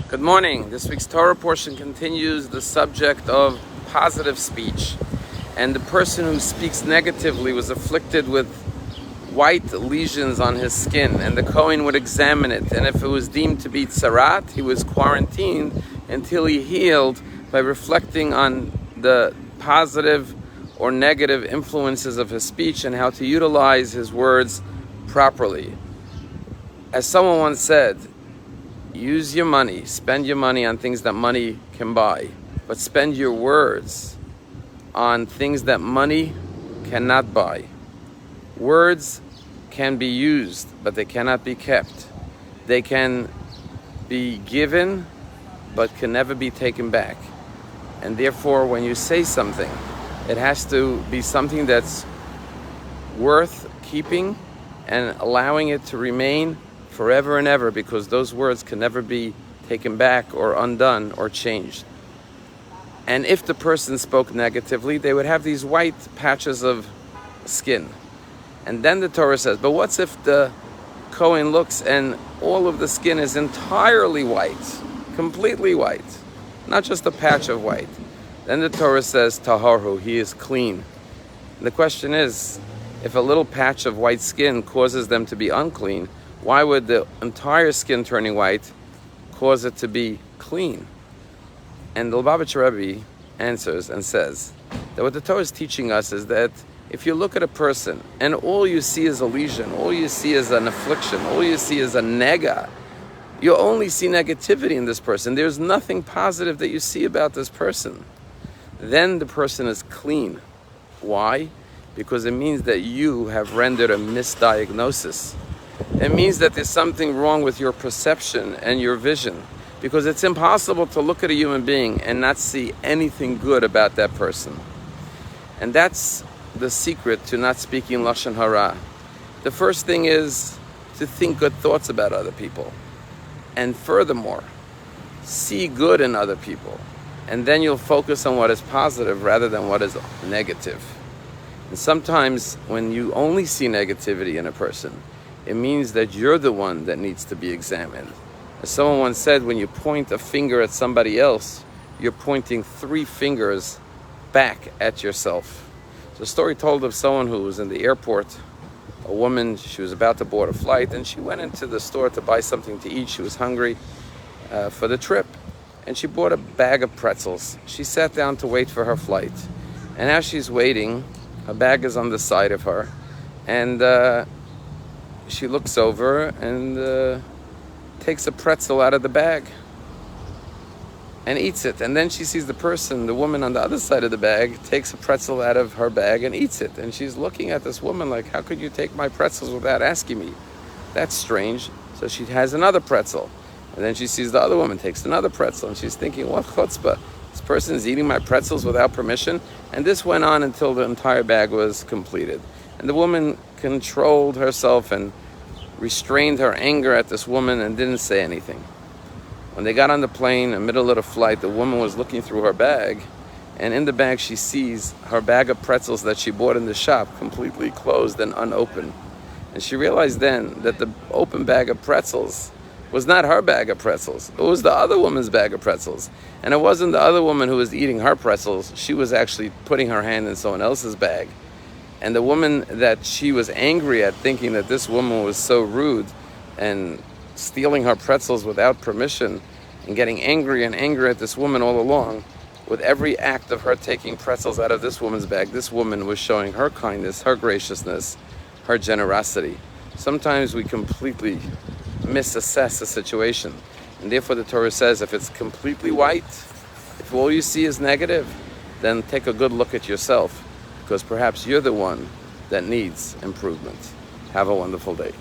Good morning. This week's Torah portion continues the subject of positive speech. And the person who speaks negatively was afflicted with white lesions on his skin, and the Kohen would examine it. And if it was deemed to be tzarat, he was quarantined until he healed by reflecting on the positive or negative influences of his speech and how to utilize his words properly. As someone once said, use your money, spend your money on things that money can buy, but spend your words on things that money cannot buy. Words can be used, but they cannot be kept. They can be given, but can never be taken back. And therefore, when you say something, it has to be something that's worth keeping and allowing it to remain forever and ever, because those words can never be taken back or undone or changed. And if the person spoke negatively, they would have these white patches of skin. And then the Torah says, but what's if the Kohen looks and all of the skin is entirely white, completely white, not just a patch of white? Then the Torah says, Taharhu, he is clean. And the question is, if a little patch of white skin causes them to be unclean, why would the entire skin turning white cause it to be clean? And the Rabbi answers and says that what the Torah is teaching us is that if you look at a person and all you see is a lesion, all you see is an affliction, all you see is a nega, you only see negativity in this person. There's nothing positive that you see about this person. Then the person is clean. Why? Because it means that you have rendered a misdiagnosis. It means that there's something wrong with your perception and your vision, because it's impossible to look at a human being and not see anything good about that person. And that's the secret to not speaking Lashon Hara. The first thing is to think good thoughts about other people. And furthermore, see good in other people. And then you'll focus on what is positive rather than what is negative. And sometimes when you only see negativity in a person, it means that you're the one that needs to be examined. As someone once said, when you point a finger at somebody else, you're pointing 3 fingers back at yourself. So a story told of someone who was in the airport. A woman, she was about to board a flight, and she went into the store to buy something to eat. She was hungry for the trip, and she bought a bag of pretzels. She sat down to wait for her flight. And as she's waiting, her bag is on the side of her, and she looks over and takes a pretzel out of the bag and eats it. And then she sees the woman on the other side of the bag, takes a pretzel out of her bag and eats it. And she's looking at this woman like, how could you take my pretzels without asking me? That's strange. So she has another pretzel. And then she sees the other woman takes another pretzel, and she's thinking, what chutzpah? This person is eating my pretzels without permission. And this went on until the entire bag was completed. And the woman controlled herself and restrained her anger at this woman and didn't say anything. When they got on the plane, in the middle of the flight, the woman was looking through her bag, and in the bag she sees her bag of pretzels that she bought in the shop completely closed and unopened. And she realized then that the open bag of pretzels was not her bag of pretzels. It was the other woman's bag of pretzels. And it wasn't the other woman who was eating her pretzels. She was actually putting her hand in someone else's bag. And the woman that she was angry at, thinking that this woman was so rude and stealing her pretzels without permission, and getting angry and angry at this woman all along, with every act of her taking pretzels out of this woman's bag, this woman was showing her kindness, her graciousness, her generosity. Sometimes we completely misassess a situation. And therefore the Torah says, if it's completely white, if all you see is negative, then take a good look at yourself, because perhaps you're the one that needs improvement. Have a wonderful day.